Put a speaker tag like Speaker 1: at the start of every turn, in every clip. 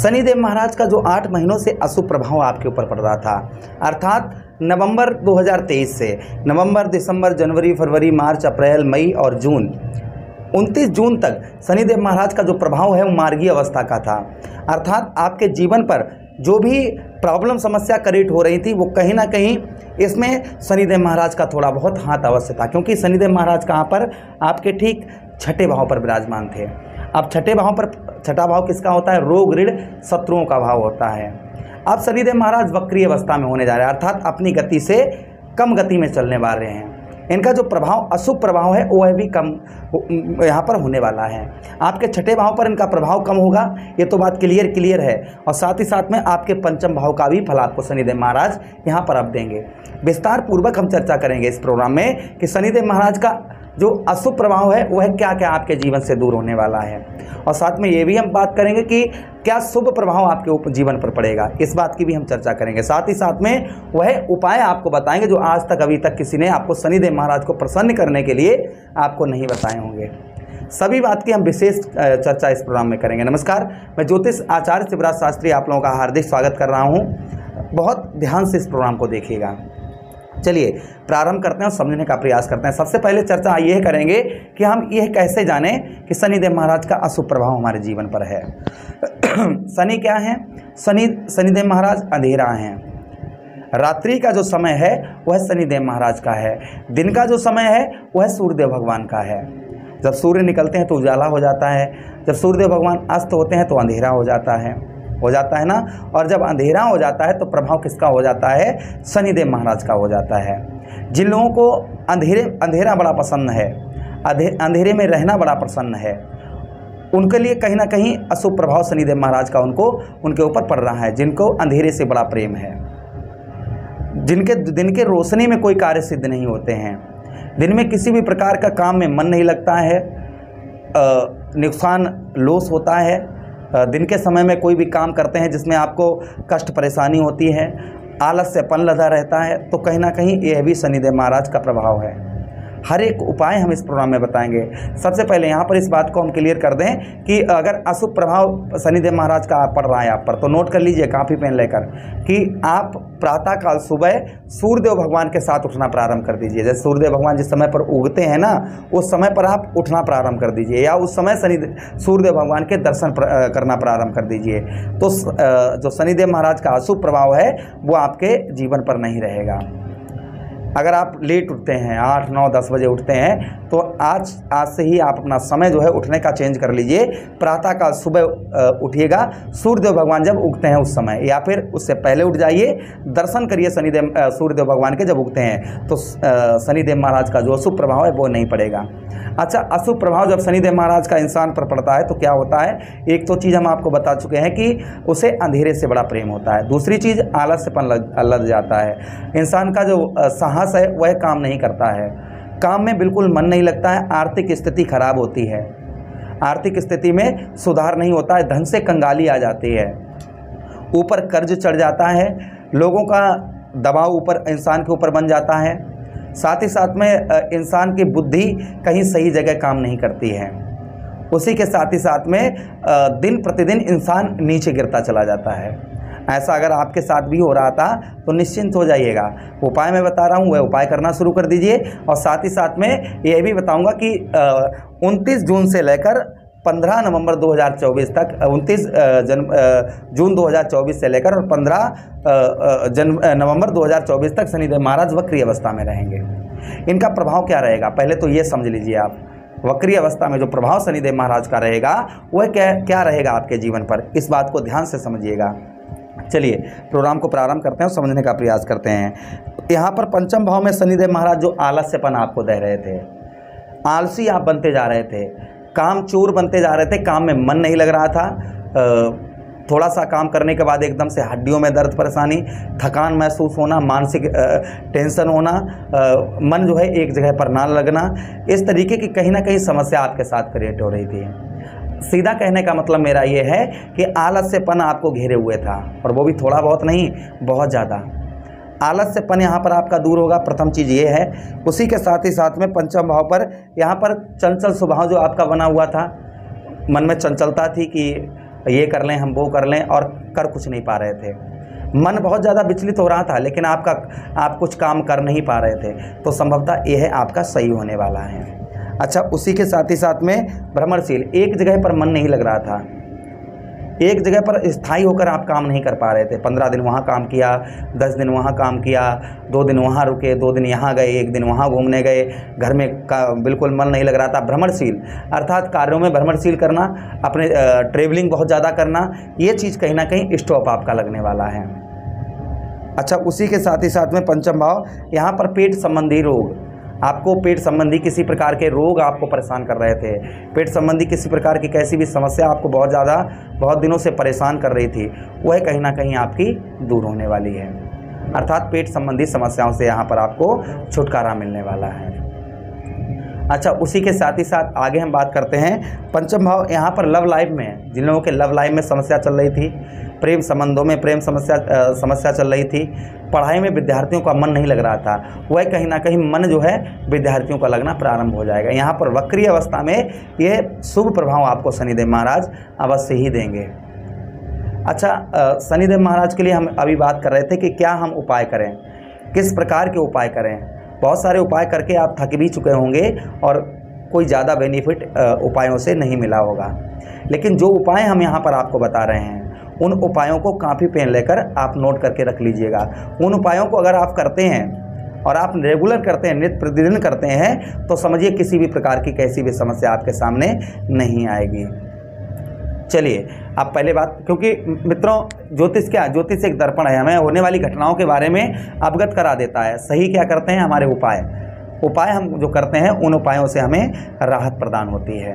Speaker 1: शनिदेव महाराज का जो 8 महीनों से अशुभ प्रभाव आपके ऊपर पड़ रहा था, अर्थात नवंबर 2023 से नवंबर, दिसंबर, जनवरी, फरवरी, मार्च, अप्रैल, मई और जून, 29 जून तक शनिदेव महाराज का जो प्रभाव है वो मार्गीय अवस्था का था। अर्थात आपके जीवन पर जो भी प्रॉब्लम, समस्या क्रिएट हो रही थी वो कहीं ना कहीं इसमें शनिदेव महाराज का थोड़ा बहुत हाथ अवश्य था, क्योंकि शनिदेव महाराज कहाँ पर, आपके ठीक छठे भाव पर विराजमान थे। अब छठे भाव पर, छठा भाव किसका होता है? रोग, ऋण, शत्रुओं का भाव होता है। अब शनिदेव महाराज वक्रीय अवस्था में होने जा रहे हैं, अर्थात अपनी गति से कम गति में चलने वाले हैं। इनका जो प्रभाव, अशुभ प्रभाव है, वह भी कम यहाँ पर होने वाला है। आपके छठे भाव पर इनका प्रभाव कम होगा, ये तो बात क्लियर है। और साथ ही साथ में आपके पंचम भाव का भी फल आपको शनिदेव महाराज यहाँ पर अब देंगे। विस्तार पूर्वक हम चर्चा करेंगे इस प्रोग्राम में कि शनिदेव महाराज का जो अशुभ प्रभाव है वह क्या क्या आपके जीवन से दूर होने वाला है, और साथ में ये भी हम बात करेंगे कि क्या शुभ प्रभाव आपके जीवन पर पड़ेगा, इस बात की भी हम चर्चा करेंगे। साथ ही साथ में वह उपाय आपको बताएंगे जो आज तक, अभी तक किसी ने आपको शनिदेव महाराज को प्रसन्न करने के लिए आपको नहीं बताए होंगे। सभी बात की हम विशेष चर्चा इस प्रोग्राम में करेंगे। नमस्कार, मैं ज्योतिष आचार्य शिवराज शास्त्री आप लोगों का हार्दिक स्वागत कर रहा हूँ। बहुत ध्यान से इस प्रोग्राम को देखिएगा। चलिए प्रारंभ करते हैं और समझने का प्रयास करते हैं। सबसे पहले चर्चा यह करेंगे कि हम यह कैसे जानें कि शनिदेव महाराज का अशुभ प्रभाव हमारे जीवन पर है। शनि क्या है? शनिदेव महाराज अंधेरा हैं। रात्रि का जो समय है वह शनिदेव महाराज का है। दिन का जो समय है वह सूर्यदेव भगवान का है। जब सूर्य निकलते हैं तो उजाला हो जाता है, जब सूर्यदेव भगवान अस्त होते हैं तो अंधेरा हो जाता है ना। और जब अंधेरा हो जाता है तो प्रभाव किसका हो जाता है? शनिदेव महाराज का हो जाता है। जिन लोगों को अंधेरा बड़ा पसंद है, अंधेरे में रहना बड़ा पसंद है, उनके लिए कहीं ना कहीं अशुभ प्रभाव शनिदेव महाराज का उनके ऊपर पड़ रहा है। जिनको अंधेरे से बड़ा प्रेम है, जिनके दिन के रोशनी में कोई कार्य सिद्ध नहीं होते हैं, दिन में किसी भी प्रकार का काम में मन नहीं लगता है, नुकसान लॉस होता है, दिन के समय में कोई भी काम करते हैं जिसमें आपको कष्ट परेशानी होती है, आलस्यपन लगा रहता है, तो कहीं ना कहीं यह भी शनिदेव महाराज का प्रभाव है। हर एक उपाय हम इस प्रोग्राम में बताएंगे। सबसे पहले यहाँ पर इस बात को हम क्लियर कर दें कि अगर अशुभ प्रभाव शनिदेव महाराज का पड़ रहा है आप पर, तो नोट कर लीजिए काफ़ी पेन लेकर कि आप प्रातःकाल सुबह सूर्यदेव भगवान के साथ उठना प्रारंभ कर दीजिए। जैसे सूर्यदेव भगवान जिस समय पर उगते हैं ना, उस समय पर आप उठना प्रारंभ कर दीजिए, या उस समय सूर्यदेव भगवान के दर्शन करना प्रारंभ कर दीजिए। तो जो शनिदेव महाराज का अशुभ प्रभाव है वो आपके जीवन पर नहीं रहेगा। अगर आप लेट उठते हैं, 8, 9, 10 बजे उठते हैं, तो आज से ही आप अपना समय जो है उठने का चेंज कर लीजिए। प्रातःकाल सुबह उठिएगा, सूर्यदेव भगवान जब उगते हैं उस समय, या फिर उससे पहले उठ जाइए, दर्शन करिए सूर्यदेव भगवान के जब उगते हैं, तो शनिदेव महाराज का जो अशुभ प्रभाव है वो नहीं पड़ेगा। अच्छा, अशुभ प्रभाव जब शनिदेव महाराज का इंसान पर पड़ता है तो क्या होता है? एक तो चीज़ हम आपको बता चुके हैं कि उसे अंधेरे से बड़ा प्रेम होता है। दूसरी चीज़, आलस्यपन लग जाता है। इंसान का जो साहस है वह काम नहीं करता है, काम में बिल्कुल मन नहीं लगता है, आर्थिक स्थिति खराब होती है, आर्थिक स्थिति में सुधार नहीं होता है, धन से कंगाली आ जाती है, ऊपर कर्ज चढ़ जाता है, लोगों का दबाव ऊपर इंसान के ऊपर बन जाता है। साथ ही साथ में इंसान की बुद्धि कहीं सही जगह काम नहीं करती है। उसी के साथ ही साथ में दिन प्रतिदिन इंसान नीचे गिरता चला जाता है। ऐसा अगर आपके साथ भी हो रहा था तो निश्चिंत हो जाइएगा। उपाय मैं बता रहा हूँ वह उपाय करना शुरू कर दीजिए। और साथ ही साथ में यह भी बताऊँगा कि 29 जून से लेकर 15 नवंबर 2024 तक, 29 जून 2024 से लेकर और 15 नवंबर 2024 तक शनिदेव महाराज वक्रीय अवस्था में रहेंगे। इनका प्रभाव क्या रहेगा पहले तो ये समझ लीजिए आप। वक्रीय अवस्था में जो प्रभाव शनिदेव महाराज का रहेगा वह क्या रहेगा आपके जीवन पर, इस बात को ध्यान से समझिएगा। चलिए प्रोग्राम को प्रारंभ करते हैं और समझने का प्रयास करते हैं। यहाँ पर पंचम भाव में शनिदेव महाराज जो आलस्यपन आपको दे रहे थे, आलसी आप बनते जा रहे थे, काम चोर बनते जा रहे थे, काम में मन नहीं लग रहा था, थोड़ा सा काम करने के बाद एकदम से हड्डियों में दर्द, परेशानी, थकान महसूस होना, मानसिक टेंशन होना, मन जो है एक जगह पर ना लगना, इस तरीके की कहीं ना कहीं समस्या आपके साथ क्रिएट हो रही थी। सीधा कहने का मतलब मेरा ये है कि आलस्यपन आपको घेरे हुए था, और वो भी थोड़ा बहुत नहीं, बहुत ज़्यादा आलस्यपन यहाँ पर आपका दूर होगा। प्रथम चीज़ ये है। उसी के साथ ही साथ में पंचम भाव पर यहाँ पर चंचल स्वभाव जो आपका बना हुआ था, मन में चंचलता थी कि ये कर लें, हम वो कर लें, और कर कुछ नहीं पा रहे थे। मन बहुत ज़्यादा विचलित हो रहा था, लेकिन आप कुछ काम कर नहीं पा रहे थे, तो संभवतः यह आपका सही होने वाला है। अच्छा, उसी के साथ ही साथ में भ्रमणशील, एक जगह पर मन नहीं लग रहा था, एक जगह पर स्थायी होकर आप काम नहीं कर पा रहे थे। 15 दिन वहाँ काम किया, 10 दिन वहाँ काम किया, 2 दिन वहाँ रुके, 2 दिन यहाँ गए, 1 दिन वहाँ घूमने गए, घर में बिल्कुल मन नहीं लग रहा था। भ्रमणशील अर्थात कार्यों में भ्रमणशील करना, अपने ट्रेवलिंग बहुत ज़्यादा करना, ये चीज़ कहीं ना कहीं स्टॉप आपका लगने वाला है। अच्छा, उसी के साथ ही साथ में पंचम भाव, यहाँ पर पेट संबंधी रोग, आपको पेट संबंधी किसी प्रकार के रोग आपको परेशान कर रहे थे, पेट संबंधी किसी प्रकार की कैसी भी समस्या आपको बहुत दिनों से परेशान कर रही थी, वह कहीं ना कहीं आपकी दूर होने वाली है। अर्थात पेट संबंधी समस्याओं से यहाँ पर आपको छुटकारा मिलने वाला है। अच्छा, उसी के साथ ही साथ आगे हम बात करते हैं पंचम भाव, यहाँ पर लव लाइफ में, जिन लोगों के लव लाइफ में समस्या चल रही थी, प्रेम संबंधों में प्रेम समस्या चल रही थी, पढ़ाई में विद्यार्थियों का मन नहीं लग रहा था, वह कहीं ना कहीं मन जो है विद्यार्थियों का लगना प्रारंभ हो जाएगा। यहाँ पर वक्रीय अवस्था में यह शुभ प्रभाव आपको शनिदेव महाराज अवश्य ही देंगे। अच्छा, शनिदेव महाराज के लिए हम अभी बात कर रहे थे कि क्या हम उपाय करें, किस प्रकार के उपाय करें। बहुत सारे उपाय करके आप थक भी चुके होंगे और कोई ज़्यादा बेनिफिट उपायों से नहीं मिला होगा, लेकिन जो उपाय हम यहाँ पर आपको बता रहे हैं, उन उपायों को कॉपी पेन लेकर आप नोट करके रख लीजिएगा। उन उपायों को अगर आप करते हैं और आप रेगुलर करते हैं, नित्य प्रतिदिन करते हैं, तो समझिए किसी भी प्रकार की कैसी भी समस्या आपके सामने नहीं आएगी। चलिए, आप पहले बात, क्योंकि मित्रों ज्योतिष क्या, ज्योतिष एक दर्पण है, हमें होने वाली घटनाओं के बारे में अवगत करा देता है। सही क्या करते हैं हमारे उपाय हम जो करते हैं, उन उपायों से हमें राहत प्रदान होती है।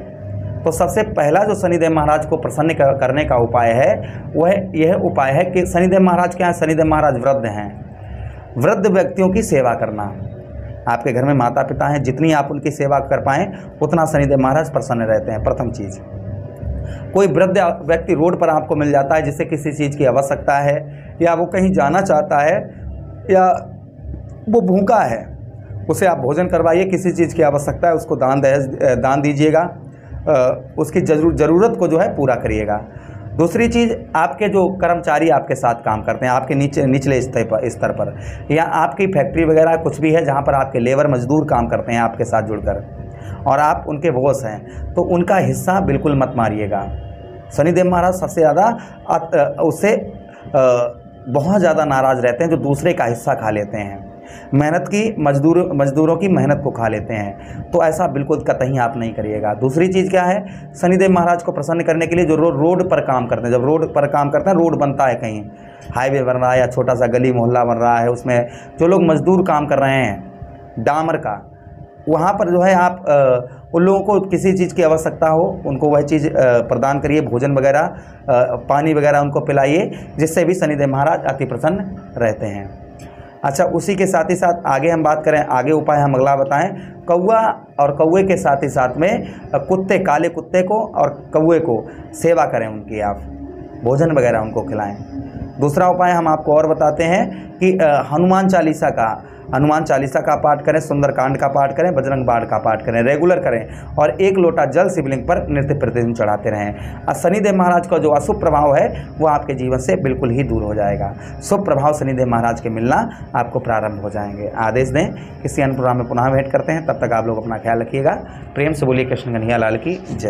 Speaker 1: तो सबसे पहला जो शनिदेव महाराज को प्रसन्न करने का उपाय है, वह यह उपाय है कि शनिदेव महाराज क्या है, शनिदेव महाराज वृद्ध हैं, वृद्ध व्यक्तियों की सेवा करना। आपके घर में माता पिता हैं, जितनी आप उनकी सेवा कर पाएँ उतना शनिदेव महाराज प्रसन्न रहते हैं। प्रथम चीज़, कोई वृद्ध व्यक्ति रोड पर आपको मिल जाता है जिसे किसी चीज़ की आवश्यकता है, या वो कहीं जाना चाहता है, या वो भूखा है, उसे आप भोजन करवाइए। किसी चीज़ की आवश्यकता है, उसको दान दीजिएगा, उसकी ज़रूरत को जो है पूरा करिएगा। दूसरी चीज़, आपके जो कर्मचारी आपके साथ काम करते हैं, आपके निचले स्तर पर, या आपकी फैक्ट्री वगैरह कुछ भी है जहाँ पर आपके लेबर मजदूर काम करते हैं आपके साथ जुड़कर, और आप उनके बॉस हैं, तो उनका हिस्सा बिल्कुल मत मारिएगा। शनिदेव महाराज सबसे ज़्यादा उससे बहुत ज़्यादा नाराज़ रहते हैं जो दूसरे का हिस्सा खा लेते हैं, मेहनत की मजदूरों की मेहनत को खा लेते हैं, तो ऐसा बिल्कुल कतई आप नहीं करिएगा। दूसरी चीज़ क्या है, शनिदेव महाराज को प्रसन्न करने के लिए जो रोड पर काम करते हैं, जब रोड पर काम करते हैं, रोड बनता है, कहीं हाईवे बन रहा है या छोटा सा गली मोहल्ला बन रहा है, उसमें जो लोग मजदूर काम कर रहे हैं डामर का, वहाँ पर जो है आप उन लोगों को किसी चीज़ की आवश्यकता हो, उनको वह चीज़ प्रदान करिए, भोजन वगैरह, पानी वगैरह उनको पिलाइए, जिससे भी शनिदेव महाराज अति प्रसन्न रहते हैं। अच्छा, उसी के साथ ही साथ आगे हम बात करें, आगे उपाय हम अगला बताएं, कौवा और कौवे के साथ ही साथ में कुत्ते, काले कुत्ते को और कौवे को सेवा करें, उनकी आप भोजन वगैरह उनको खिलाएं। दूसरा उपाय हम आपको और बताते हैं कि हनुमान चालीसा का पाठ करें, सुंदरकांड का पाठ करें, बजरंग बाण का पाठ करें, रेगुलर करें, और 1 लोटा जल शिवलिंग पर नित्य प्रतिदिन चढ़ाते रहें। और शनिदेव महाराज का जो अशुभ प्रभाव है वो आपके जीवन से बिल्कुल ही दूर हो जाएगा। शुभ प्रभाव शनिदेव महाराज के मिलना आपको प्रारंभ हो जाएंगे। आदेश दें, किसी अन्य प्रोग्राम में पुनः भेंट करते हैं, तब तक आप लोग अपना ख्याल रखिएगा। प्रेम से बोलिए कृष्ण कन्हैया लाल की जय।